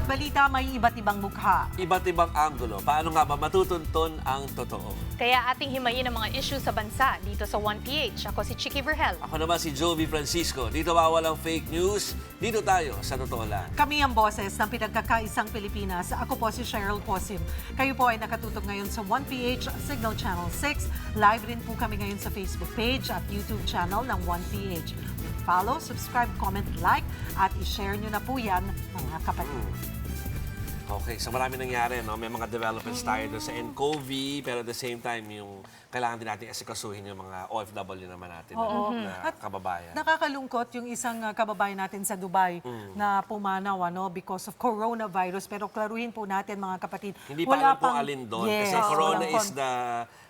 balita may iba't ibang mukha. Iba't ibang anggulo. Paano nga ba matutunton ang totoo? Kaya ating himayin ang mga issue sa bansa dito sa 1PH. Ako si Chicky Vergel. Ako naman si Jovi Francisco. Dito wawalang fake news. Dito tayo sa totoo lang. Kami ang boses ng pinagkakaisang Pilipinas. Ako po si Cheryl Posim. Kayo po ay nakatutok ngayon sa 1PH Signal Channel 6. Live rin po kami ngayon sa Facebook page at YouTube channel ng 1PH. Follow, subscribe, comment, like at i-share nyo na po yan mga kapatid. Okay, so marami nangyari, no? May mga developments tayo doon sa NCOV, pero at the same time, yung kailangan din natin asikasuhin yung mga OFW naman natin na kababayan. Nakakalungkot yung isang kababayan natin sa Dubai na pumanaw because of coronavirus. Pero klaruhin po natin mga kapatid. Hindi pa alam po alin doon. Yes, kasi corona walang is the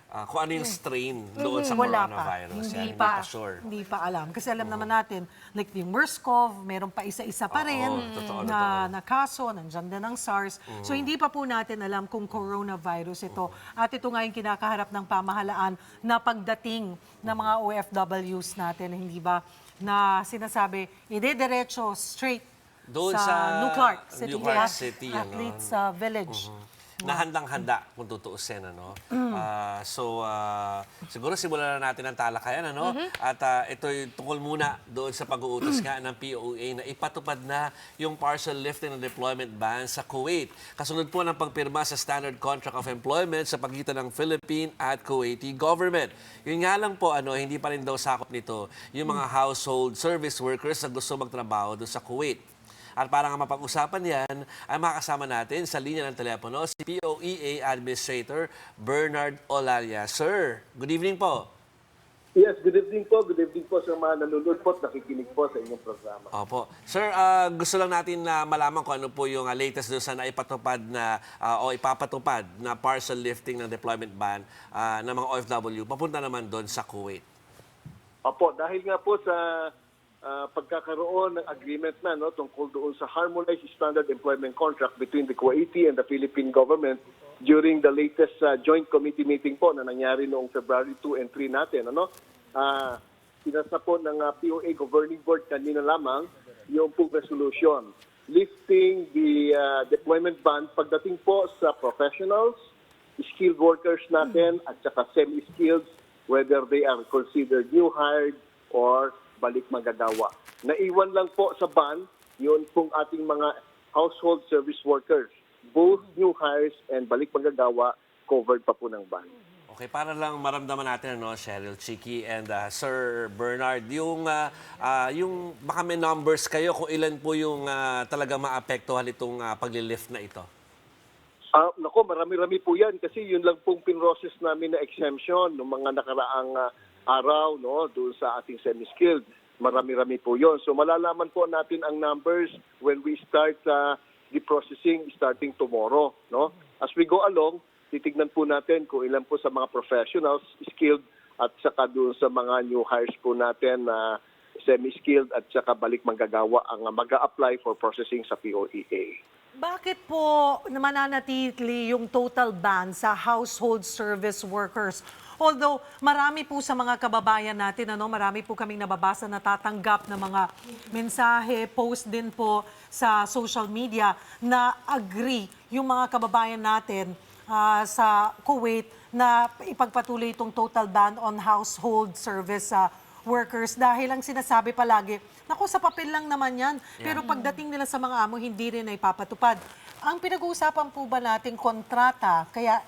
kung ano yung strain doon sa coronavirus. Hindi Yan, pa sure. Hindi pa alam. Kasi alam naman natin, like yung MERS-CoV, meron pa isa-isa pa rin na kaso, nandiyan din ang SARS. So hindi pa po natin alam kung coronavirus ito. At ito nga yung kinakaharap ng pamahalaan na pagdating ng mga OFWs natin, hindi ba, na sinasabi, ide-diretso straight doon sa Nuclark City, Athletes Village. Na handang-handa kung tutuusin, ano? Siguro simulan na natin ang talakayan, ano? At ito'y tungkol muna doon sa pag-uutos nga ng POA na ipatupad na yung partial lifting ng deployment ban sa Kuwait. Kasunod po ng pagpirma sa Standard Contract of Employment sa pagitan ng Philippine at Kuwaiti government. Yun nga lang po, hindi pa rin daw sakop nito yung mga household service workers na gusto magtrabaho doon sa Kuwait. At para nga mapag-usapan yan, ay makasama natin sa linya ng telepono si POEA Administrator Bernard Olalia. Sir, good evening po. Yes, good evening po. Good evening po sa mga nanonood po at nakikinig po sa inyong programa. Opo. Sir, gusto lang natin na malaman kung ano po yung latest doon sa naipatupad na o ipapatupad na partial lifting ng deployment ban ng mga OFW papunta naman doon sa Kuwait. Opo, dahil nga po sa pagkakaroon ng agreement na tungkol doon sa harmonized standard employment contract between the Kuwaiti and the Philippine government during the latest joint committee meeting po na nangyari noong February 2 and 3 natin. Sinasa po ng POA Governing Board kanina lamang yung pong resolution lifting the deployment ban pagdating po sa professionals, skilled workers natin at saka semi-skilled, whether they are considered new hired or balik magagawa. Naiwan lang po sa ban yun pong ating mga household service workers. Both new hires and balik magagawa covered pa po ng ban. Okay, para lang maramdaman natin, Cheryl, Chicky, and Sir Bernard, yung baka may numbers kayo kung ilan po yung talaga maapektuhan itong paglilift na ito. Nako, marami-rami po yan kasi yun lang pong pinroses namin na exemption ng mga nakaraang araw doon sa ating semi-skilled. Marami-rami po yon. So malalaman po natin ang numbers when we start the processing starting tomorrow. As we go along, titignan po natin kung ilan po sa mga professionals, skilled, at saka doon sa mga new hires po natin na semi-skilled at saka balik manggagawa ang mag-a-apply for processing sa POEA. Bakit po mananatili yung total ban sa household service workers? Although marami po sa mga kababayan natin, marami po kaming nababasa na tatanggap ng mga mensahe, post din po sa social media na agree yung mga kababayan natin sa Kuwait na ipagpatuloy itong total ban on household service workers dahil ang sinasabi palagi, naku, sa papel lang naman yan. Pero pagdating nila sa mga amo, hindi rin ay papatupad. Ang pinag-uusapan po ba nating kontrata, kaya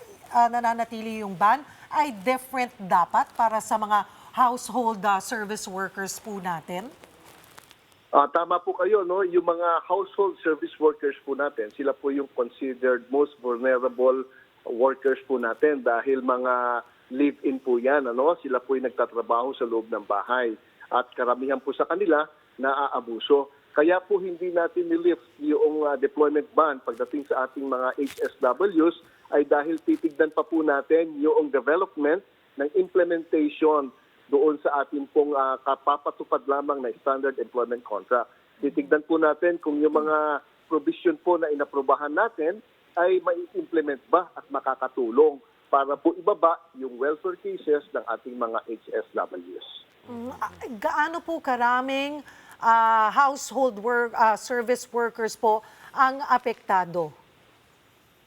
nananatili yung ban, ay different dapat para sa mga household service workers po natin? Tama po kayo, yung mga household service workers po natin, sila po yung considered most vulnerable workers po natin dahil mga live-in po yan. Sila po yung nagtatrabaho sa loob ng bahay at karamihan po sa kanila naaabuso. Kaya po hindi natin nilift yung deployment ban pagdating sa ating mga HSWs ay dahil titignan pa po natin yung development ng implementation doon sa ating pong kapapatupad lamang na standard employment contract. Titignan po natin kung yung mga provision po na inaprobahan natin ay mai-implement ba at makakatulong para po ibaba yung welfare cases ng ating mga HSWs. Gaano po karaming service workers po ang apektado?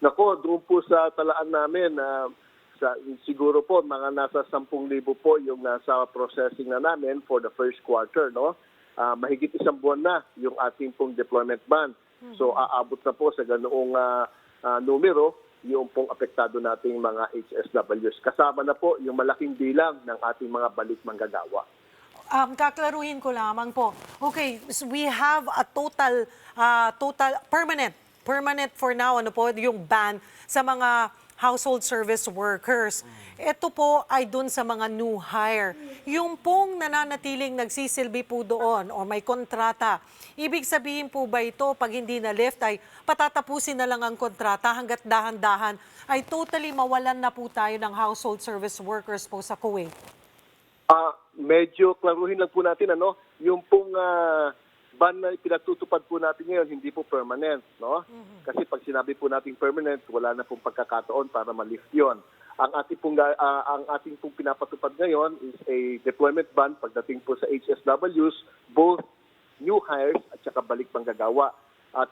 Nako, doon po sa talaan namin, siguro po mga nasa 10,000 po yung nasa processing na namin for the first quarter, no? Mahigit 1 buwan na yung ating pong deployment ban. So aabot na po sa ganoong numero yung pong apektado nating mga HSWs. Kasama na po yung malaking bilang ng ating mga balik manggagawa. Kaklaruhin ko lamang po. Okay, so we have a total permanent for now, ano po, yung ban sa mga household service workers. Ito po ay dun sa mga new hire. Yung pong nananatiling nagsisilbi po doon o may kontrata, ibig sabihin po ba ito, pag hindi na-lift ay patatapusin na lang ang kontrata hanggat dahan-dahan ay totally mawalan na po tayo ng household service workers po sa Kuwait? Medyo klaruhin lang po natin, yung pong ban na pinatutupad po natin ngayon, hindi po permanent, no? Kasi pag sinabi po natin permanent, wala na pong pagkakataon para ma-lift yun. Ang ating pong pinapatupad ngayon is a deployment ban pagdating po sa HSWs, both new hires at saka balik manggagawa.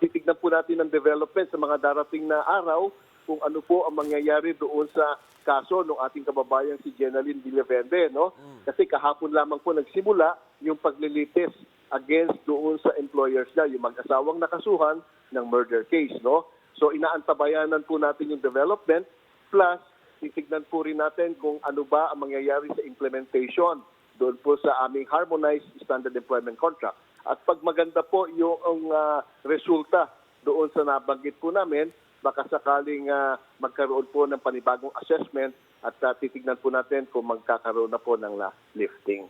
Titignan po natin ang development sa mga darating na araw kung ano po ang mangyayari doon sa kaso ng ating kababayan si Jenaline Villaverde, no? Kasi kahapon lamang po nagsimula yung paglilitis against doon sa employers niya, yung mag-asawang nakasuhan ng murder case, no? So inaantabayanan po natin yung development, plus titignan po rin natin kung ano ba ang mangyayari sa implementation doon po sa aming harmonized standard employment contract. At pag maganda po yung resulta doon sa nabanggit po namin, baka sakaling magkaroon po ng panibagong assessment at titignan po natin kung magkakaroon na po ng lifting.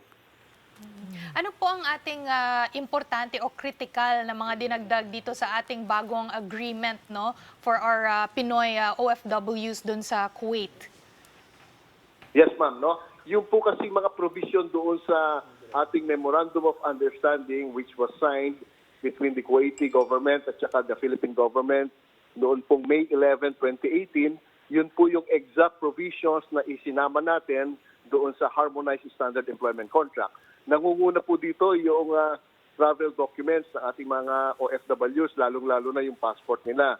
Ano po ang ating importante o critical na mga dinagdag dito sa ating bagong agreement, no, for our Pinoy OFWs dun sa Kuwait? Yes, ma'am, no? Yung po kasi mga provision doon sa ating Memorandum of Understanding which was signed between the Kuwaiti government at saka the Philippine government noon pong May 11, 2018, yun po yung exact provisions na isinama natin doon sa Harmonized Standard Employment Contract. Nangunguna po dito yung travel documents ng ating mga OFWs, lalong-lalo na yung passport nila.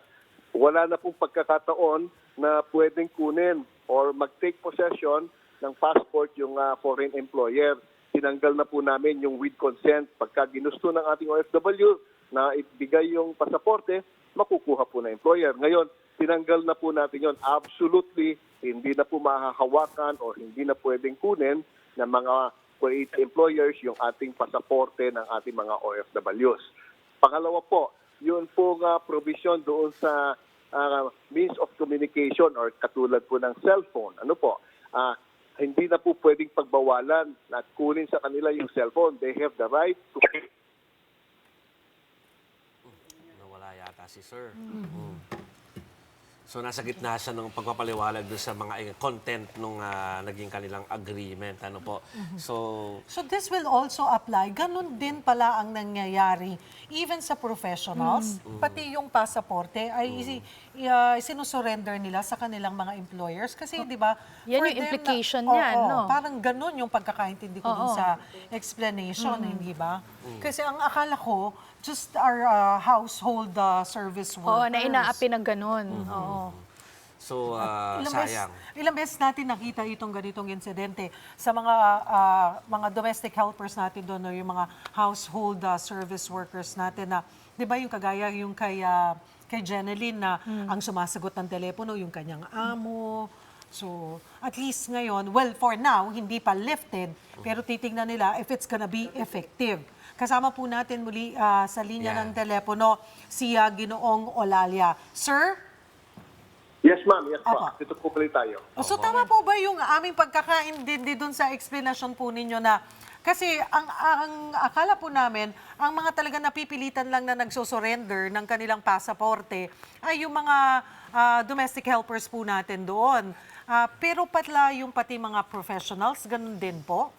Wala na pong pagkakataon na pwedeng kunin or mag-take possession ng passport yung foreign employer. Tinanggal na po namin yung with consent. Pagka ginusto ng ating OFW na ibigay yung pasaporte, makukuha po na employer. Ngayon, tinanggal na po natin yon. Absolutely, hindi na po mahahawakan o hindi na pwedeng kunin ng mga Kuwaiti employers yung ating pasaporte ng ating mga OFWs. Pangalawa po, yun po provision doon sa means of communication or katulad po ng cellphone. Ano po? Hindi na po pwedeng pagbawalan at kunin sa kanila yung cellphone. They have the right to... Nawala yata si Sir. So nasa gitna siya ng pagpapaliwalag doon sa mga content nung naging kanilang agreement. Ano po? So this will also apply. Ganun din pala ang nangyayari even sa professionals. Pati yung pasaporte ay sinusurrender nila sa kanilang mga employers. Kasi di ba? Yan for yung them implication na, niyan, no? Parang ganun yung pagkakaintindi ko dun sa explanation, hindi ba? Kasi ang akala ko, just our household service workers. Oo, na inaapi ng ganun. Oo. So, Ilang sayang. ilang beses natin nakita itong ganitong insidente sa mga domestic helpers natin doon, yung mga household service workers natin na, di ba yung kagaya yung kay Jeneline na ang sumasagot ng telepono, yung kanyang amo. So, at least ngayon, well, for now, hindi pa lifted, pero titingnan nila if it's gonna be effective. Kasama po natin muli sa linya ng telepono si Ginoong Olalia. Sir? Yes, ma'am. Yes, Opo. ma'am. Dito po ulit tayo. So tama po ba yung aming pagkakaintindi dun sa explanation po ninyo na kasi ang akala po namin, ang mga talaga napipilitan lang na nagsusurrender ng kanilang pasaporte ay yung mga domestic helpers po natin doon. Pero pala yung pati mga professionals, ganun din po?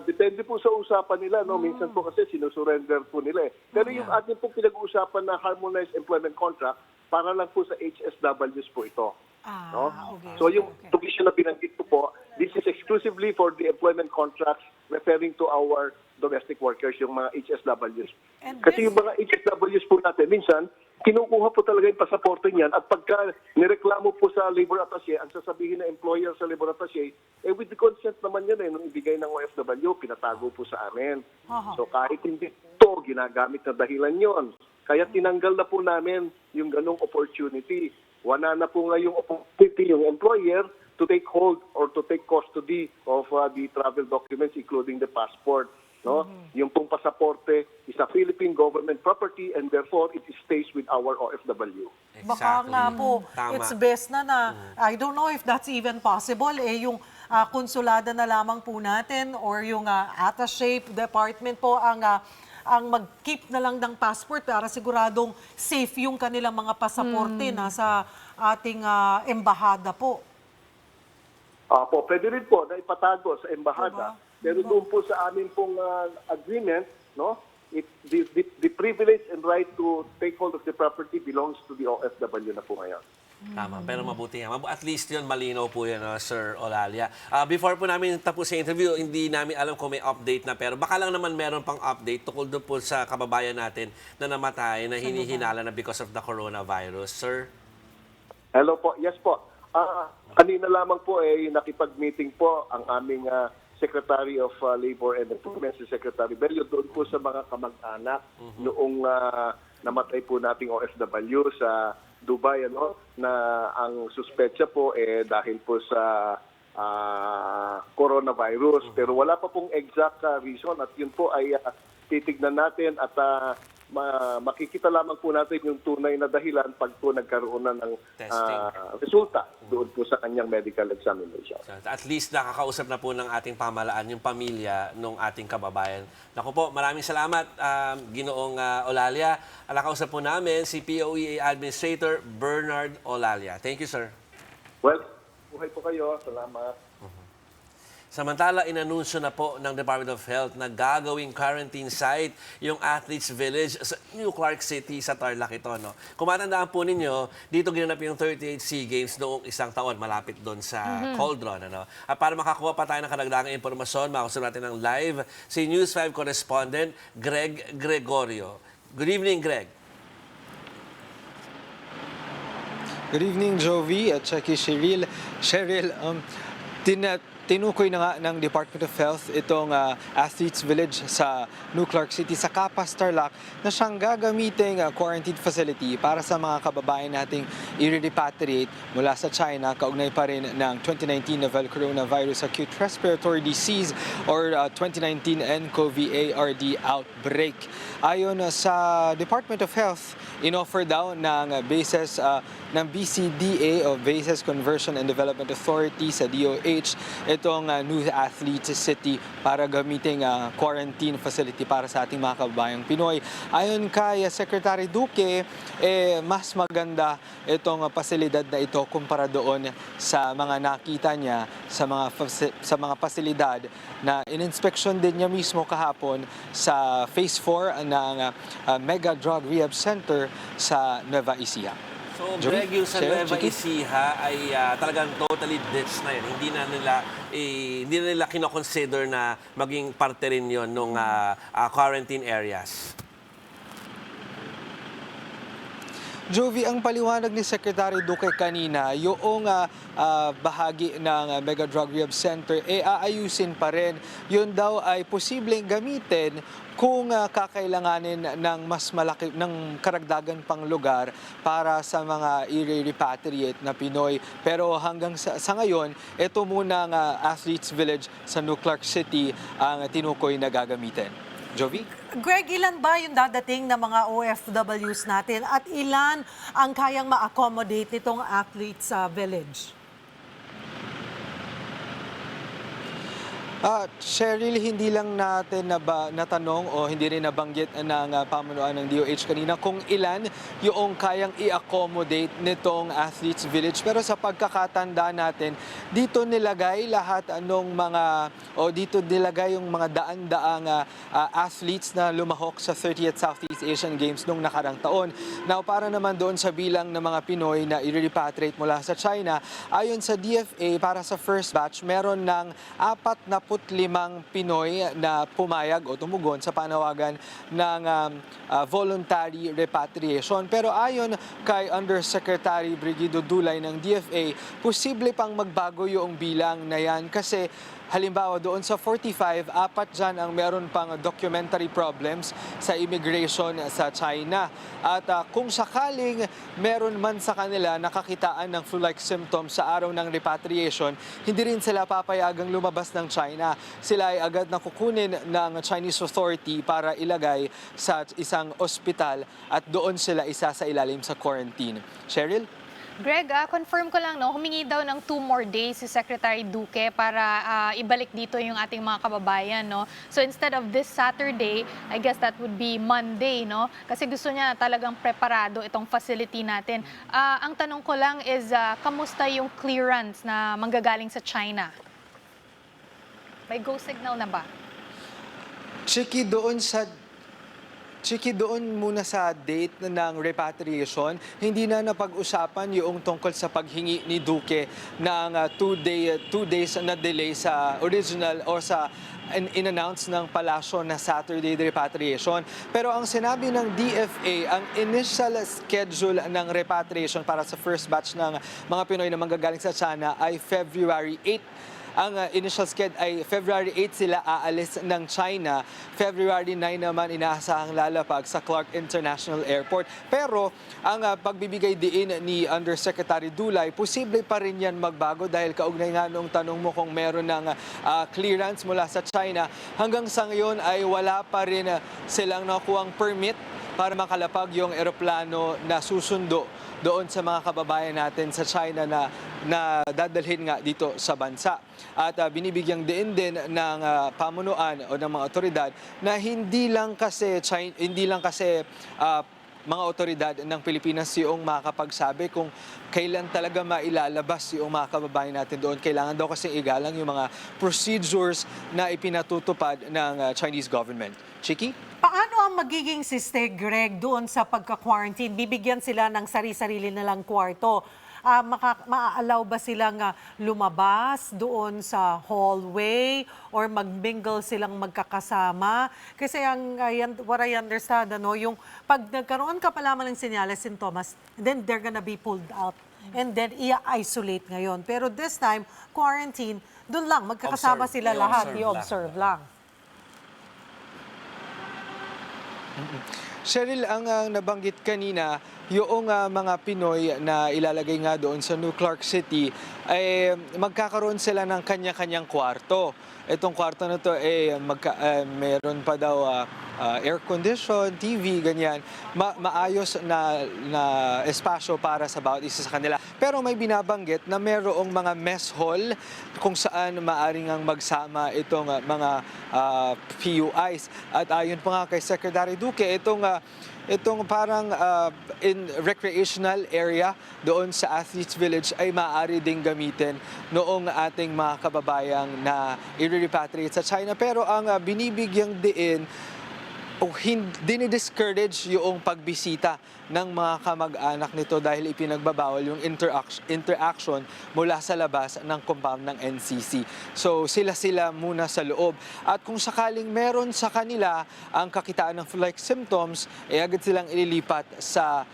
Depende po sa usapan nila, no? Minsan po kasi sinusurrender po nila eh. Pero yung ating po pinag-uusapan na harmonized employment contract, para lang po sa HSWs po ito. No? Okay. So yung provision na binanggit po, this is exclusively for the employment contracts referring to our domestic workers, yung mga HSWs. And Kasi this- yung mga HSWs po natin, minsan, kinukuha po talaga yung pasaporte niyan at pagka nireklamo po sa labor attaché, ang sasabihin ng employer sa labor attaché, with the consent naman yan nung ibigay ng OFW, pinatago po sa amin. Aha. So kahit hindi ito, ginagamit na dahilan yon. Kaya tinanggal na po namin yung ganong opportunity. Wala na po ngayong opportunity yung employer to take hold or to take custody of the travel documents including the passport. No? Yung pong pasaporte is a Philippine government property and therefore it stays with our OFW. Baka nga po, Tama. it's best na I don't know if that's even possible, yung konsulada na lamang po natin or yung attaché department po ang mag-keep na lang ng passport para siguradong safe yung kanilang mga pasaporte nasa ating embahada po. Pwede rin po na ipatago sa embahada. Diba? Pero doon po sa amin pong agreement, no, the privilege and right to take hold of the property belongs to the OFW na po ngayon. Tama, pero mabuti nga. At least yun, malinaw po yan, Sir Olalia. Before po namin tapos sa interview, hindi namin alam kung may update na, pero baka lang naman meron pang update tukol doon po sa kababayan natin na namatay, na hinihinala na because of the coronavirus. Sir? Hello po. Yes po. Kanina lamang po nakipag-meeting po ang aming Secretary of Labor and Employment, si Secretary Bello, doon po sa mga kamag-anak noong namatay po nating OFW sa Dubai, na ang suspetsa po dahil po sa coronavirus. Pero wala pa pong exact reason at yun po ay titignan natin at makikita lamang po natin yung tunay na dahilan pag po nagkaroon na ng resulta doon po sa kanyang medical examination. At least nakakausap na po ng ating pamahalaan yung pamilya ng ating kababayan. Naku po, maraming salamat, Ginoong Olalia. Nakausap po namin si POEA Administrator Bernard Olalia. Thank you, sir. Well, buhay po kayo. Salamat. Samantala, inanunsyo na po ng Department of Health na gagawing quarantine site yung Athletes Village sa New Clark City sa Tarlac ito. No? Kung matandaan po ninyo, dito ginanap yung 38 SEA Games noong isang taon, malapit doon sa Cauldron. Ano? At para makakuha pa tayo ng karagdagang impormasyon, makakusap natin ng live si News 5 correspondent Greg Gregorio. Good evening, Greg. Good evening, Jovi at Chucky Cheryl. Tinukoy na nga ng Department of Health itong Athletes Village sa New Clark City sa Capas, Tarlac na siyang gagamiting quarantine facility para sa mga kababayan nating i-repatriate mula sa China kaugnay pa rin ng 2019 novel coronavirus acute respiratory disease or 2019 nCoV-ARD outbreak. Ayon sa Department of Health, inoffer daw ng bases ng BCDA o Bases Conversion and Development Authority sa DOH itong New Athletes City para gamiting quarantine facility para sa ating mga kababayang Pinoy. Ayon kay Secretary Duque, mas maganda itong pasilidad na ito kumpara doon sa mga nakita niya sa mga pasilidad na ininspeksyon din niya mismo kahapon sa Phase 4 ng Mega Drug Rehab Center sa Nueva Ecija. So, Greg, yung sa Nueva Ecija ay talagang totally ditched na yun. Hindi na nila kinoconsider na maging parte rin yun ng quarantine areas. Jovi, ang paliwanag ni Secretary Duque kanina, yung bahagi ng Mega Drug Rehab Center, aayusin pa rin. Yun daw ay posibleng gamitin kung kakailanganin ng mas malaki, ng karagdagan pang lugar para sa mga i-repatriate na Pinoy. Pero hanggang sa ngayon, ito muna ang Athletes Village sa New Clark City ang tinukoy na gagamitin. Jovi? Greg, ilan ba yung dadating na mga OFWs natin at ilan ang kayang ma-accommodate nitong Athletes Village? Cheryl, hindi lang natin natanong o hindi rin nabanggit ng pamunuan ng DOH kanina kung ilan yung kayang i-accommodate nitong Athletes Village. Pero sa pagkakatanda natin, dito nilagay lahat dito nilagay yung mga daan-daang athletes na lumahok sa 30th Southeast Southeast Asian Games nung nakarang taon. Now, para naman doon sa bilang ng mga Pinoy na i-repatriate mula sa China, ayon sa DFA, para sa first batch, meron ng 45 Pinoy na pumayag o tumugon sa panawagan ng voluntary repatriation. Pero ayon kay Undersecretary Brigido Dulay ng DFA, posible pang magbago yung bilang na yan kasi halimbawa doon sa 45, 4 dyan ang meron pang documentary problems sa immigration sa China. At kung sakaling meron man sa kanila nakakitaan ng flu-like symptoms sa araw ng repatriation, hindi rin sila papayagang lumabas ng China. Sila ay agad na kukunin ng Chinese authority para ilagay sa isang ospital at doon sila isa sa ilalim sa quarantine. Cheryl? Greg, confirm ko lang, no, humingi daw ng 2 more days si Secretary Duque para ibalik dito yung ating mga kababayan. No? So instead of this Saturday, I guess that would be Monday. No? Kasi gusto niya talagang preparado itong facility natin. Ang tanong ko lang is, kamusta yung clearance na manggagaling sa China? May go signal na ba? Chiki, doon muna sa date ng repatriation, hindi na napag-usapan yung tungkol sa paghingi ni Duque ng 2 days na delay sa original o sa in-announce ng palasyo na Saturday repatriation. Pero ang sinabi ng DFA, ang initial schedule ng repatriation para sa first batch ng mga Pinoy na manggagaling sa China ay February 8. Ang initial schedule ay February 8 sila aalis ng China. February 9 naman inaasahang lalapag sa Clark International Airport. Pero ang pagbibigay diin ni Undersecretary Dulay, posible pa rin yan magbago dahil kaugnay nga nung tanong mo kung meron ng clearance mula sa China. Hanggang sa ngayon ay wala pa rin silang nakuhang permit para makalapag yung eroplano na susundo doon sa mga kababayan natin sa China na dadalhin nga dito sa bansa. At binibigyang diin din ng pamunuan o ng mga otoridad na hindi lang kasi mga otoridad ng Pilipinas yung makakapagsabi kung kailan talaga mailalabas yung mga kababayan natin doon. Kailangan daw kasi igalang yung mga procedures na ipinatutupad ng Chinese government. Chiki? Paano ang magiging system, Greg, doon sa pagka-quarantine? Bibigyan sila ng sarili-sarili nilang kwarto. Maa-allow ba silang lumabas doon sa hallway or mag-mingle silang magkakasama? Kasi what I understand, yung pag nagkaroon ka pa lamang ng senyales, sintomas, then they're gonna be pulled out. And then i-isolate ngayon. Pero this time, quarantine, doon lang, magkakasama sila lahat, i-observe lang. Cheryl, ang nabanggit kanina, yung mga Pinoy na ilalagay nga doon sa New Clark City, ay magkakaroon sila ng kanya-kanyang kwarto. Itong kwarto na to meron pa daw air condition, TV, ganyan. Maayos na espasyo para sa bawat isa sa kanila. Pero may binabanggit na merong mga mess hall kung saan maaring ang magsama itong mga PUIs. At ayon pa nga kay Secretary Duque, itong parang in recreational area doon sa Athletes Village ay maaari ding gamitin noong ating mga kababayang na i-repatriate sa China. Pero ang binibigyang diin, dinidiscourage yung pagbisita ng mga kamag-anak nito dahil ipinagbabawal yung interaction mula sa labas ng compound ng NCC. So sila muna sa loob. At kung sakaling meron sa kanila ang kakitaan ng flu-like symptoms, agad silang ililipat sa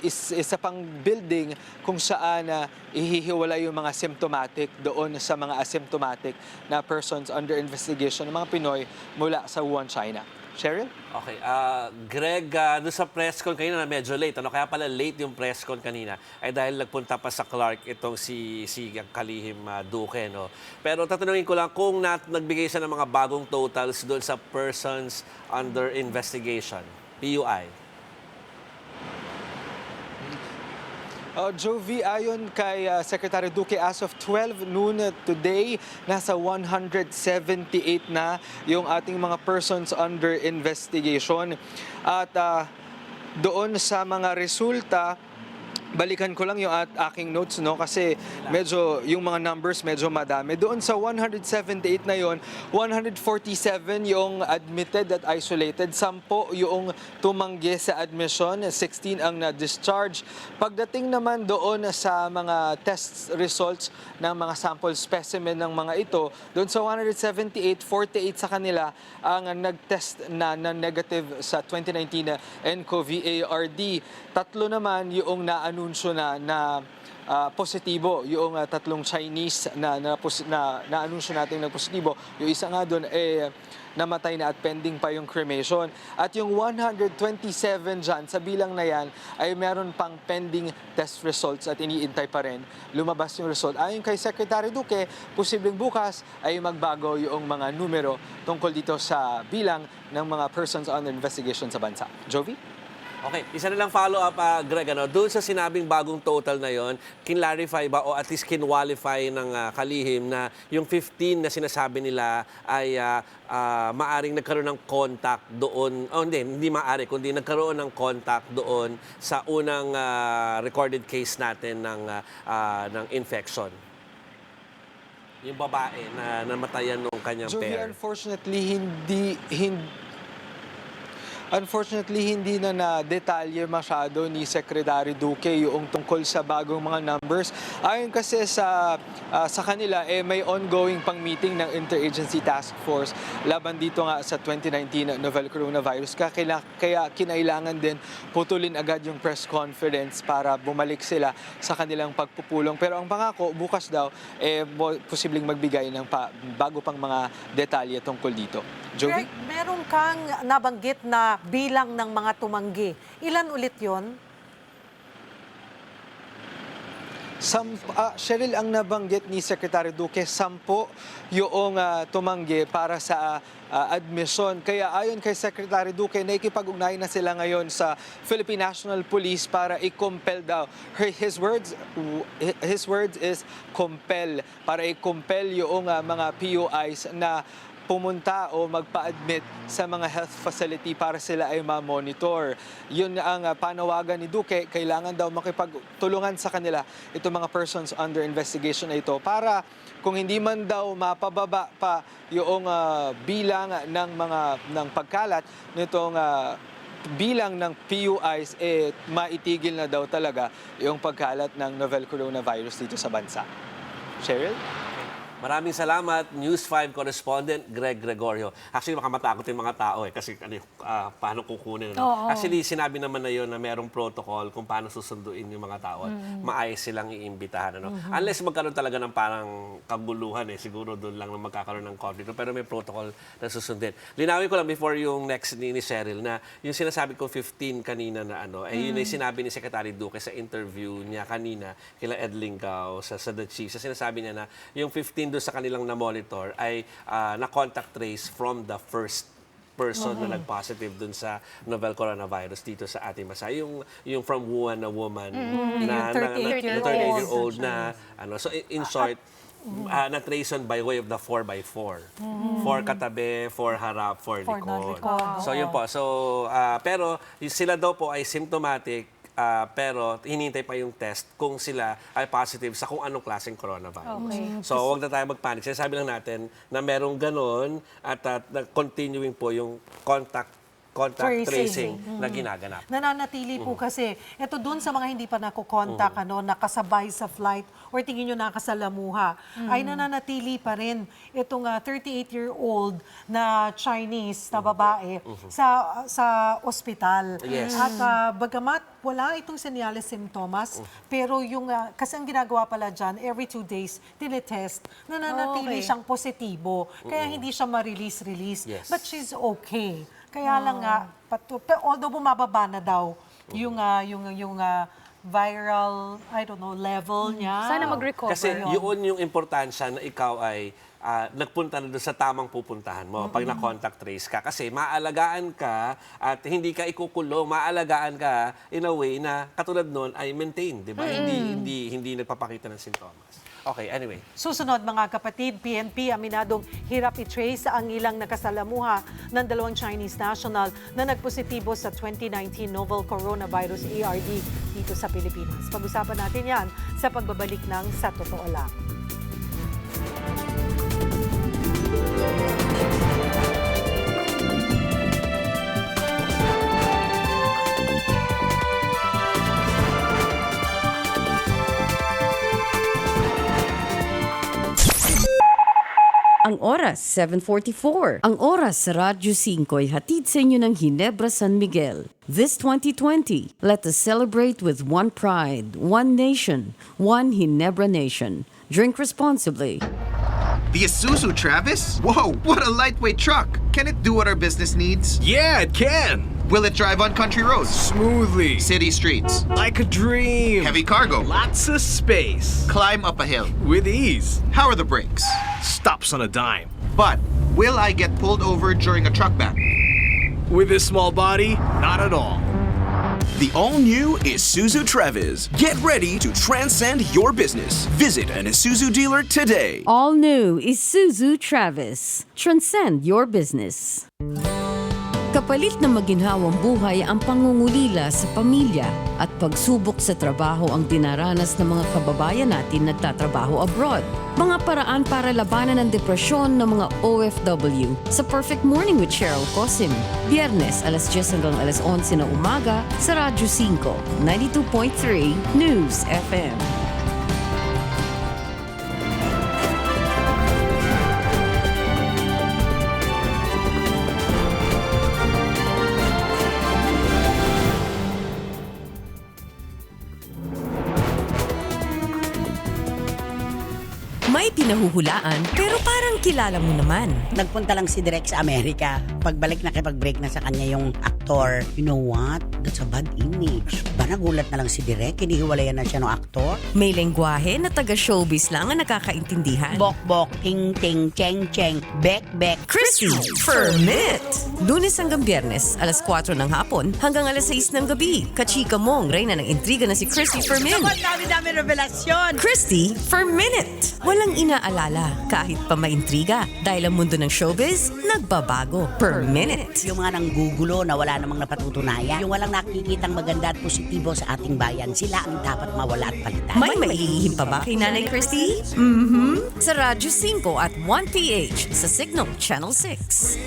isa pang building kung saan ihihiwala yung mga symptomatic doon sa mga asymptomatic na persons under investigation ng mga Pinoy mula sa Wuhan, China. Cheryl? Okay. Greg, doon sa press con kanina na medyo late. Kaya pala late yung press con kanina ay dahil nagpunta pa sa Clark itong si Kalihim Duque. No? Pero tatanungin ko lang kung nagbigay siya ng mga bagong totals doon sa persons under investigation, PUI. Jovi, ayon kay Secretary Duque, as of 12 noon today, nasa 178 na yung ating mga persons under investigation. At doon sa mga resulta, balikan ko lang yung aking notes, no, kasi medyo yung mga numbers medyo madami. Doon sa 178 na yon, 147 yung admitted at isolated, 10 yung tumanggi sa admission, 16 ang na-discharge. Pagdating naman doon sa mga test results ng mga sample specimen ng mga ito, doon sa 178, 48 sa kanila ang nag-test na negative sa 2019 na nCoV ARD. 3 naman yung na-anunsyo na positibo, yung 3 Chinese na anunsyo natin na positibo. Yung isa nga doon namatay na at pending pa yung cremation. At yung 127 dyan, sa bilang na yan, ay meron pang pending test results at iniintay pa rin lumabas yung result. Ayon kay Secretary Duque, posibleng bukas ay magbago yung mga numero tungkol dito sa bilang ng mga persons under investigation sa bansa. Jovi? Okay, isa na lang follow-up, Greg. Doon sa sinabing bagong total na yon, kinlarify ba o at least kinwalify ng kalihim na yung 15 na sinasabi nila ay maaring nagkaroon ng contact doon, hindi maaari, kundi nagkaroon ng contact doon sa unang recorded case natin ng infection? Yung babae na namatayan nung kanyang Jovi, pair. Unfortunately, hindi na detalye masyado ni Secretary Duque yung tungkol sa bagong mga numbers. Ayon kasi sa kanila, may ongoing pang meeting ng Interagency Task Force laban dito nga sa 2019 novel coronavirus. Kaya kinailangan din putulin agad yung press conference para bumalik sila sa kanilang pagpupulong. Pero ang pangako, bukas daw, posibleng magbigay ng bago pang mga detalye tungkol dito. Jovi? Greg, meron kang nabanggit na bilang ng mga tumanggi. Ilan ulit yon? Cheryl, ang nabanggit ni Secretary Duque, 10 yung tumanggi para sa admission. Kaya ayon kay Secretary Duque, nakikipag-ugnayan na sila ngayon sa Philippine National Police para i-compel daw. His words is compel. Para i-compel yung mga PUIs na pumunta o magpa-admit sa mga health facility para sila ay ma-monitor. Yun ang panawagan ni Duque, kailangan daw makipagtulungan sa kanila itong mga persons under investigation na ito para kung hindi man daw mapababa pa yung bilang ng pagkalat nitong bilang ng PUIs, maitigil na daw talaga yung pagkalat ng novel coronavirus dito sa bansa. Cheryl? Maraming salamat, News 5 correspondent Greg Gregorio. Actually, makamatakot yung mga tao kasi paano kukunin. No? Actually, sinabi naman na yun na merong protocol kung paano susunduin yung mga tao at maayos silang iimbitahan. Ano? Unless magkaroon talaga ng parang kaguluhan, siguro doon lang na magkakaroon ng conflict. Pero may protocol na susundin. Linawin ko lang before yung next ni Cheryl na yung sinasabi ko 15 kanina na yun ay sinabi ni Secretary Duque sa interview niya kanina kila Ed Lingao sa The Chief. Sa sinasabi niya na yung 15 doon sa kanilang na-monitor ay na-contact trace from the first person na nag-positive doon sa novel coronavirus dito sa ating bansa. Yung from Wuhan na woman na 38-year-old na so in short, na-trace on by way of the 4x4. 4 katabi, 4 harap, 4 likod. So yun po. So, pero sila daw po ay symptomatic, pero hinihintay pa yung test kung sila ay positive sa kung anong klaseng coronavirus. Okay. So, huwag na tayo magpanic. Sinasabi lang natin na merong ganon at continuing po yung contact tracing na ginaganap. Nananatili po kasi. Ito doon sa mga hindi pa nakukontak, nakasabay sa flight or tingin nyo nakasalamuha, ay nananatili pa rin itong 38-year-old na Chinese na babae sa ospital. Yes. At bagamat wala itong senyales simptomas, pero yung, kasi ang ginagawa pala dyan, every 2 days, tinetest, nananatili siyang positibo. Kaya hindi siya ma-release. Yes. But she's okay. Kaya lang nga, although bumababa na daw yung viral, level niya. Sana mag-recover. Kasi yun yung importansya na ikaw ay nagpunta na doon sa tamang pupuntahan mo pag na-contact trace ka. Kasi maalagaan ka at hindi ka ikukulong, maalagaan ka in a way na katulad nun ay maintain, di ba? Hindi nagpapakita ng sintomas. Okay, anyway. Susunod mga kapatid, PNP aminadong hirap i-trace ang ilang nakasalamuha ng dalawang Chinese national na nagpositibo sa 2019 novel coronavirus ARD dito sa Pilipinas. Pag-usapan natin yan sa pagbabalik ng Sa Totoo Lang. Ang oras, 7:44. Ang oras sa Radyo 5 ay hatid sa inyo ng Ginebra San Miguel. This 2020, let us celebrate with one pride, one nation, one Ginebra nation. Drink responsibly. The Isuzu Travis? Whoa, what a lightweight truck! Can it do what our business needs? Yeah, it can! Will it drive on country roads? Smoothly. City streets? Like a dream. Heavy cargo? Lots of space. Climb up a hill? With ease. How are the brakes? Stops on a dime. But, will I get pulled over during a truck ban? With this small body, not at all. The all-new Isuzu Travis. Get ready to transcend your business. Visit an Isuzu dealer today. All new Isuzu Travis. Transcend your business. Kapalit na maginhawang buhay ang pangungulila sa pamilya at pagsubok sa trabaho ang dinaranas ng mga kababayan natin nagtatrabaho abroad. Mga paraan para labanan ang depresyon ng mga OFW sa Perfect Morning with Cheryl Cosim. Biyernes, alas 10 hanggang alas 11 na umaga sa Radyo 5, 92.3 News FM. May pinahuhulaan, pero parang kilala mo naman. Nagpunta lang si Direk sa Amerika. Pagbalik nakipag-break na sa kanya yung aktor. You know what? That's a bad image. Ba nagulat na lang si Direk? Hinihiwalayan na siya ng aktor? May lengguwahe na taga-showbiz lang ang nakakaintindihan. Bok-bok, ting-ting, cheng-cheng, bek-bek. Christy for Minute! Lunes hanggang Biyernes, alas 4 ng hapon hanggang alas 6 ng gabi. Kachika mo ang reyna ng intriga na si Christy for Minute. Dami-dami revelasyon! Christy for Minute! Walang inaalala kahit pa maintriga dahil ang mundo ng showbiz nagbabago per minute. Yung mga nanggugulo na wala namang napatutunayan, yung walang nakikitang maganda at positibo sa ating bayan, sila ang dapat mawala at palitan. May maihihim pa ba kay Nanay Christy? Sa Radyo 5 at 1PH sa Signal Channel 6.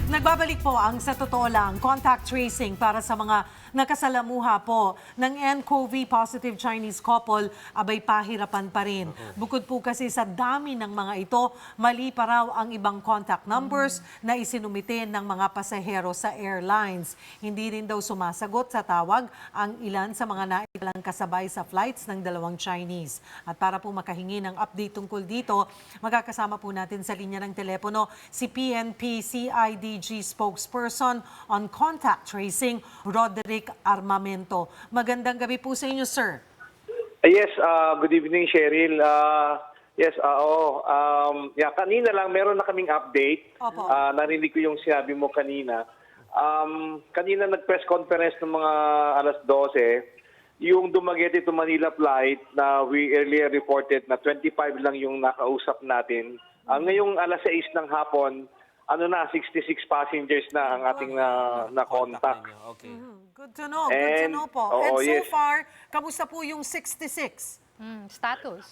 Nagbabalik po ang Sa Totoo Lang, contact tracing para sa mga nakasalamuha po ng nCoV positive Chinese couple, abay pahirapan pa rin. Bukod po kasi sa dami ng mga ito, mali pa raw ang ibang contact numbers na isinumitin ng mga pasahero sa airlines. Hindi rin daw sumasagot sa tawag ang ilan sa mga nailang kasabay sa flights ng dalawang Chinese. At para po makahingi ng update tungkol dito, magkakasama po natin sa linya ng telepono si PNP CIDG spokesperson on contact tracing, Roderick Armamento. Magandang gabi po sa inyo, sir. Yes, good evening, Cheryl. Yes, kanina lang meron na kaming update. Opo. Narinig ko yung sinabi mo kanina. Kanina nag-press conference ng mga alas 12, yung Dumaguete to Manila flight na we earlier reported na 25 lang yung nakausap natin. Ngayong alas 6 ng hapon, 66 passengers na ang ating na-contact. Okay. Good to know. Good to know po. And so yes. far, kamusta po yung 66? Status.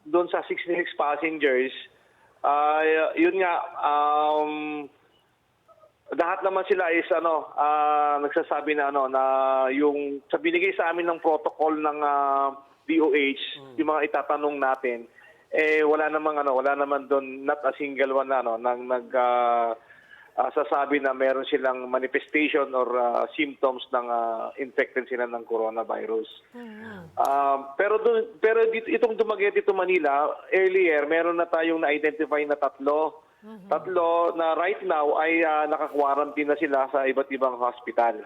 Doon sa 66 passengers, yun nga, lahat naman sila is nagsasabi na na yung sa binigay sa amin ng protocol ng DOH, yung mga itatanong natin, wala naman doon, not a single one na sasabi na meron silang manifestation or symptoms ng infected sila ng coronavirus. Pero itong Dumaguete to Manila, earlier meron na tayong na-identify na tatlo. Tatlo na right now ay naka-quarantine na sila sa iba't ibang hospital.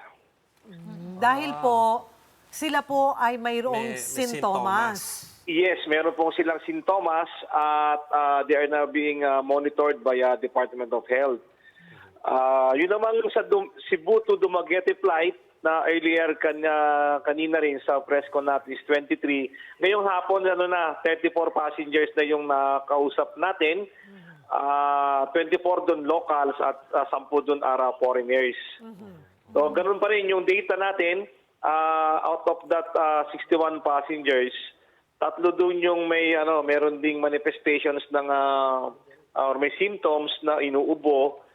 Dahil po, sila po ay mayroong May sintomas. Yes, meron pong silang sintomas at they are now being monitored by Department of Health. Yun naman sa Cebu to Dumaguete flight na earlier kanina rin sa press con natin is 23. Ngayong hapon 34 passengers na yung nakausap natin. 24 doon locals at 10 doon are foreigners. So ganun pa rin yung data natin, out of that 61 passengers, tatlo doon yung meron ding manifestations ng or may symptoms na inuubo.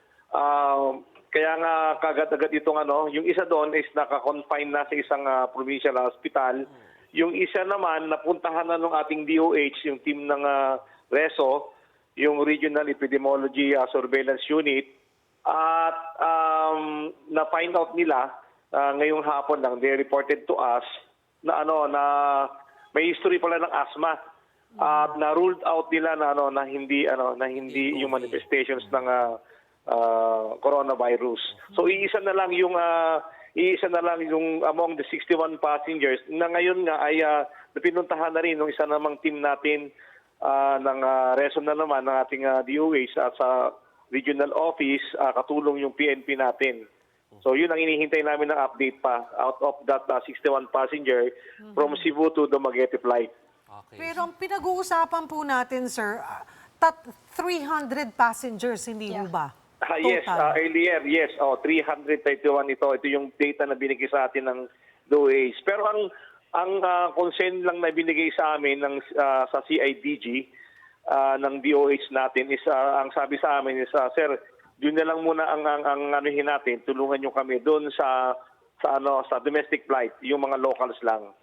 Kaya nga kagad-agad itong yung isa doon is naka-confine na sa isang provincial hospital. Yung isa naman napuntahan na ng ating DOH, yung team ng RESO, yung Regional Epidemiology Surveillance Unit, at na-find out nila ngayong hapon lang, they reported to us na may history pala ng asthma. At na-ruled out nila na hindi yung manifestations ng coronavirus. So iisa na lang yung among the 61 passengers na ngayon nga ay pinuntahan na rin ng isa namang team natin ng RESO na naman ng ating DOH at sa regional office, katulong yung PNP natin. So yun ang inihintay namin ng update pa out of that 61 passenger from Cebu to Dumaguete flight. Okay. Pero ang pinag-uusapan po natin, sir, 300 passengers, hindi ho ba? Yes, Total. earlier, yes. 331 ito. Ito yung data na binigay sa atin ng DOH. Pero ang concern lang na binigay sa amin sa CIDG ng DOH natin is ang sabi sa amin is sir, yun na lang muna ang anuhin natin, tulungan niyo kami doon sa domestic flight, yung mga locals lang.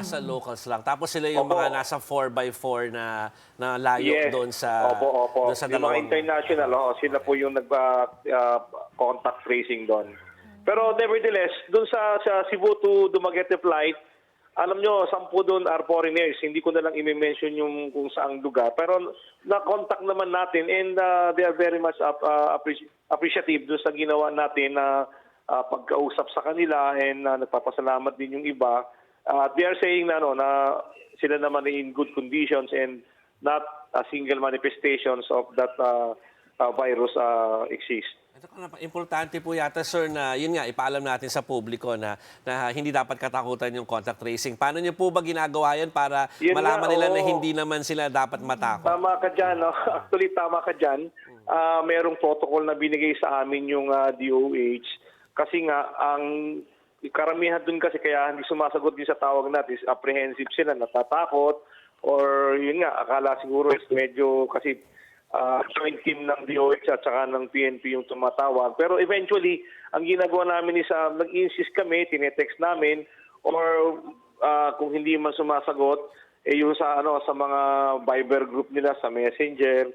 Sa locals lang. Tapos sila yung mga nasa 4x4 na layo Yes. doon sa Opo. doon sa Yung mga dalawang international, sila po yung contact tracing doon. Pero nevertheless, doon sa Cebu to Dumaguete flight, alam nyo, 10 doon are foreigners. Hindi ko na lang i-mention yung kung saang lugar. Pero na-contact naman natin and they are very much appreciative doon sa ginawa natin na pagkausap sa kanila and nagpapasalamat din yung iba. They are saying na sila naman ay in good conditions and not a single manifestations of that virus exist. Ito importante po yata, sir, na yun nga, ipaalam natin sa publiko na hindi dapat katakutan yung contact tracing. Paano niyo po ba ginagawa yan para malaman nila na hindi naman sila dapat matakot? Tama ka dyan. Actually, tama ka dyan. Merong protocol na binigay sa amin yung DOH. Kasi nga, ang karamihan dun kasi kaya hindi sumasagot din sa tawag natin, apprehensive sila, natatakot, or yun nga, akala siguro is medyo kasi joint team ng DOH at saka ng PNP yung tumatawag. Pero eventually, ang ginagawa namin is nag-insist kami, tinetext namin, or kung hindi man sumasagot, yung sa mga Viber group nila, sa Messenger,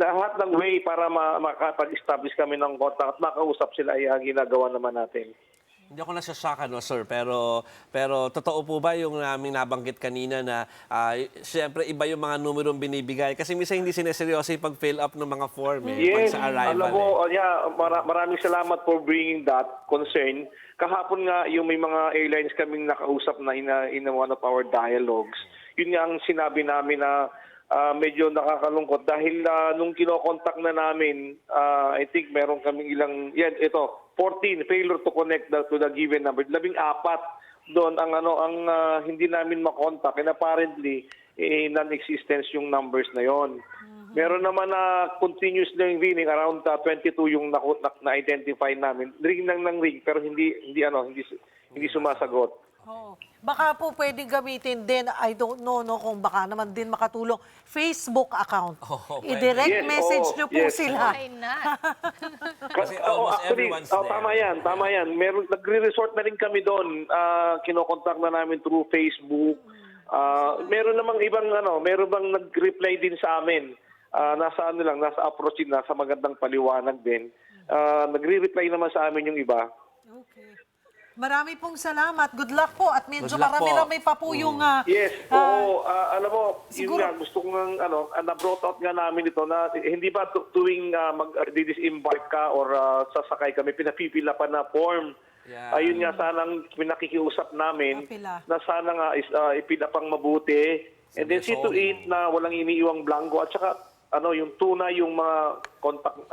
lahat ng way para makapag-establish kami ng contact at makausap sila ay ang ginagawa naman natin. Hindi ako nasasaka, sir, pero totoo po ba yung aming nabanggit kanina na siyempre iba yung mga numerong binibigay? Kasi minsan hindi sineseryoso yung pag-fill up ng mga form pag sa arrival. Alam mo, maraming salamat for bringing that concern. Kahapon nga, yung may mga airlines kaming nakausap na in one of our dialogues. Yun nga ang sinabi namin na medyo nakakalungkot dahil nung kinokontak na namin, I think meron kaming 14 failure to connect to the given number. 14 doon ang hindi namin makontak and apparently non-existence yung numbers na yon. Meron naman na continuous lang ringing around 22 yung na-identify namin. Ring ng ring pero hindi sumasagot. Oo. Baka po pwedeng gamitin din, I don't know kung baka naman din makatulong, Facebook account. I-direct Yes, message nyo po sila. Why not? Kasi almost everyone's there. Tama yan. Nagre-resort na rin kami doon. Kinokontak na namin through Facebook. Meron namang ibang meron bang nag-reply din sa amin. nasa ano lang, nasa approach din, nasa magandang paliwanag din. Nagre-reply naman sa amin yung iba. Okay. Marami pong salamat. Good luck po. At medyo Good luck po. marami-rami pa po yung... Yes, oo. Alam mo, siguro- yun nga, gusto ko nga, na-brought out nga namin ito na hindi ba tuwing mag-disembark ka or sasakay kami, pinapipila pa na form. Yeah. Ayun nga, sanang pinakikiusap namin Papila. na sana nga ipila pang mabuti. And then see to it na walang iniiwang blanco. At saka, yung tunay yung mga contact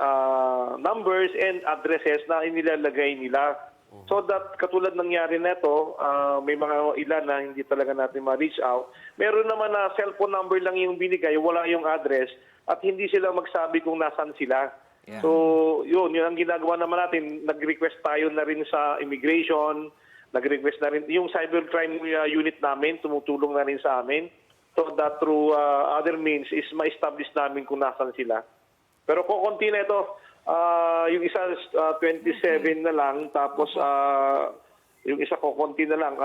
numbers and addresses na inilalagay nila. So that katulad nangyari nito, may mga ilan na hindi talaga natin ma-reach out. Meron naman na cellphone number lang yung binigay, wala yung address at hindi sila magsabi kung nasan sila. Yeah. So yun ang ginagawa naman natin. Nag-request tayo na rin sa immigration, nag-request na rin yung cybercrime unit namin, tumutulong na rin sa amin. So that through other means is ma-establish namin kung nasan sila. Pero kukunti na ito. Yung isa 27 na lang, tapos yung isa kukunti na lang,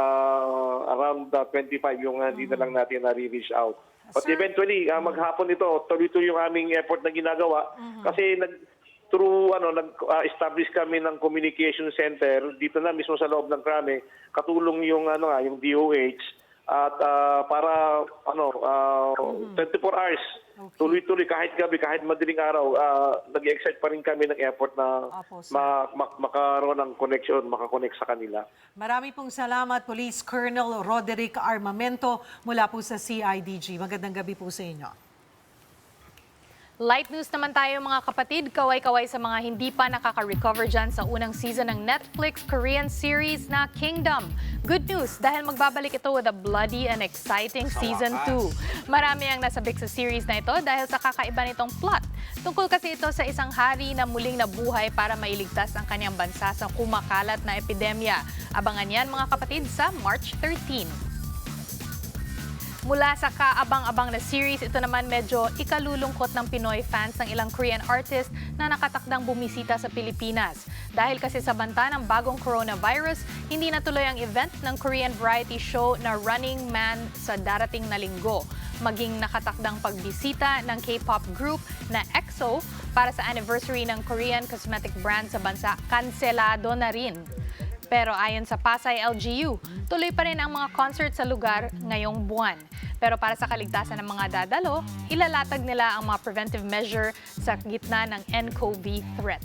around 25 yung hindi na lang natin na-reach out. But eventually, maghapon ito, tuloy-tuloy yung aming effort na ginagawa. Kasi nag-establish kami ng communication center dito na mismo sa loob ng Krame, katulong yung yung DOH at para 24 hours tuloy-tuloy kahit gabi, kahit madaling araw, nag-excite pa rin kami ng effort na makaroon ng connection, makakonect sa kanila. Marami pong salamat, Police Colonel Roderick Armamento mula po sa CIDG. Magandang gabi po sa inyo. Light news naman tayo mga kapatid, kaway-kaway sa mga hindi pa nakaka-recover dyan sa unang season ng Netflix Korean series na Kingdom. Good news dahil magbabalik ito with a bloody and exciting season 2. Marami ang nasabik sa series na ito dahil sa kakaiba nitong plot. Tungkol kasi ito sa isang hari na muling nabuhay para mailigtas ang kanyang bansa sa kumakalat na epidemya. Abangan yan mga kapatid sa March 13. Mula sa kaabang-abang na series, ito naman medyo ikalulungkot ng Pinoy fans ng ilang Korean artist na nakatakdang bumisita sa Pilipinas. Dahil kasi sa banta ng bagong coronavirus, hindi natuloy ang event ng Korean variety show na Running Man sa darating na linggo. Maging nakatakdang pagbisita ng K-pop group na EXO para sa anniversary ng Korean cosmetic brand sa bansa, kanselado na rin. Pero ayon sa Pasay LGU, tuloy pa rin ang mga concert sa lugar ngayong buwan. Pero para sa kaligtasan ng mga dadalo, ilalatag nila ang mga preventive measure sa gitna ng nCoV threat.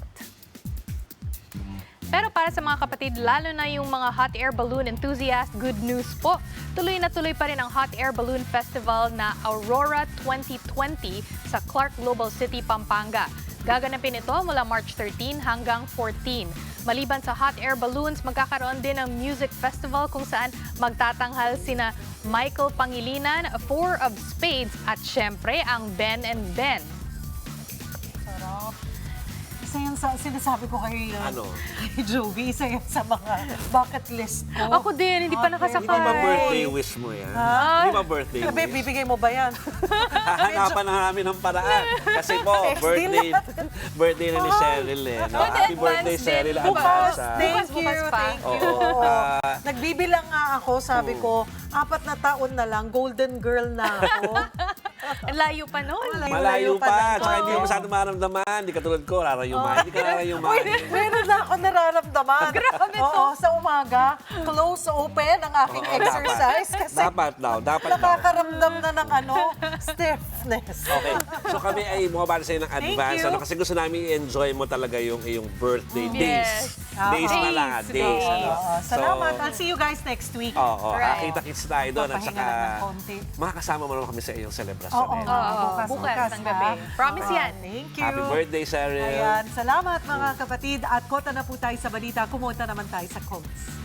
Pero para sa mga kapatid, lalo na yung mga hot air balloon enthusiast, good news po. Tuloy na tuloy pa rin ang Hot Air Balloon Festival na Aurora 2020 sa Clark Global City, Pampanga. Gaganapin ito mula March 13 hanggang 14. Maliban sa hot air balloons, magkakaroon din ng music festival kung saan magtatanghal sina Michael Pangilinan, Four of Spades at syempre ang Ben and Ben. Sarap. Isa yan sa sinasabi ko kay Jovi, isa yan sa mga bucket list ko. Ako din, hindi pa nakasakay. Hindi ba birthday wish mo yan? Hindi ba birthday Sabi, wish? bibigay mo ba yan? Hahanapan na namin ng paraan. Kasi po, birthday na ni Cheryl eh. No? Happy birthday, Cheryl. Bukas, Advance. thank you, Bukas pa. thank you. Oo. Nagbibilang nga ako, sabi ko, 4 na taon na lang, golden girl na ako. Layo pa noon. Malayo pa. Tsaka hindi mo Oo. masyado maramdaman. Hindi katulad ko, rarayumahin. Hindi ka rarayumahin. Meron na ako nararamdaman. Grabe to. Oo, sa umaga, close open ang aking Oo, exercise. Kasi Dapat daw. nakakaramdam na ng stiffness. Okay. So kami ay bumabati sa'yo ng advance. you. Kasi gusto namin i-enjoy mo talaga yung iyong birthday Yes. days. Days na lang. Days. Days. Oo, salamat. So, I'll see you guys next week. Oo, Right. kita-kits tayo doon. At Papahinga saka, lang ng konti. makakasama mo naman kami sa iyong celebration. Oo, Bukas ng gabi. Promise yan. Thank you. Happy birthday, Cheryl. Ayan, salamat mga kapatid. At kota na po tayo sa balita. Kumunta naman tayo sa quotes.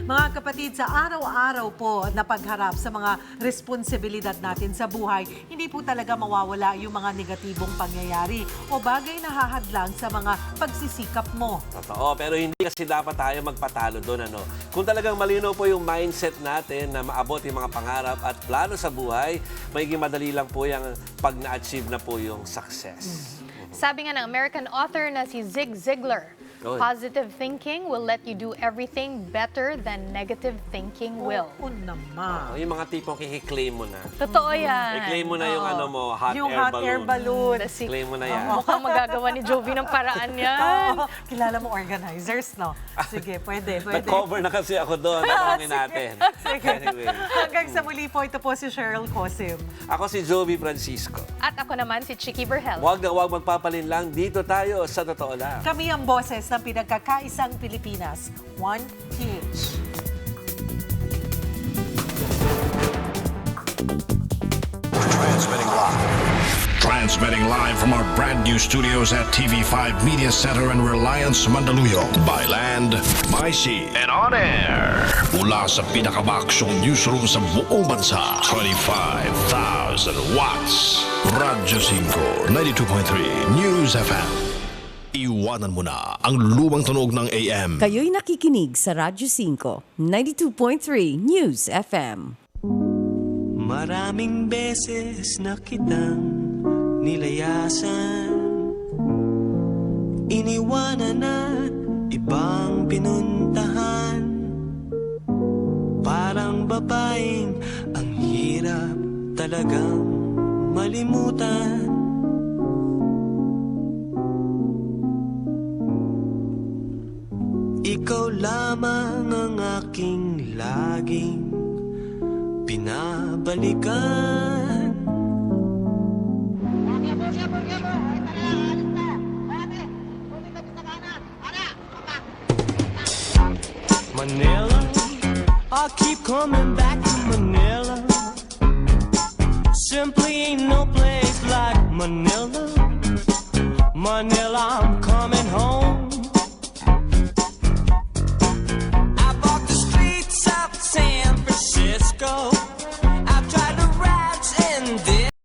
Mga kapatid, sa araw-araw po na pagharap sa mga responsibilidad natin sa buhay, hindi po talaga mawawala yung mga negatibong pangyayari o bagay na hahadlang sa mga pagsisikap mo. Totoo, pero hindi kasi dapat tayo magpatalo doon. Kung talagang malinaw po yung mindset natin na maabot yung mga pangarap at plano sa buhay, magiging madali lang po yung pag na-achieve na po yung success. Sabi nga ng American author na si Zig Ziglar, Good. Positive thinking will let you do everything better than negative thinking will. Oo naman. Yung mga tipong kikiklaim mo na. Totoo yan. I-claim mo na yung ano mo, hot Yung air hot balloon. air balloon. Claim mo na yan. Mukhang magagawa ni Jovi ng paraan yan. Oo, kilala mo organizers, no? Sige, pwede. Nag-cover na kasi ako doon. Natangin natin. Sige. Anyway. Hanggang sa muli po, ito po si Cheryl Cosim. Ako si Jovi Francisco. At ako naman si Chicky Berhel. Huwag na huwag magpapalin lang. Dito tayo sa Totoo Lang. Kami ang boses ng pinagkakaisang Pilipinas. 1PH. Transmitting live from our brand new studios at TV5 Media Center in Reliance, Mandaluyong. By land, by sea, and on air. Mula sa pinakabaksyong newsroom sa buong bansa. 25,000 watts. Radyo 5, 92.3 News FM. Iwanan mo na ang lumang tunog ng AM. Kayo'y nakikinig sa Radyo 5, 92.3 News FM. Maraming beses na kitang nilayasan, iniwanan at ibang pinuntahan. Parang babaeng ang hirap talagang malimutan. Ikaw lamang ang aking laging pinabalikan. Manila, I keep coming back to Manila. Simply ain't no place like Manila. Manila, I'm coming home.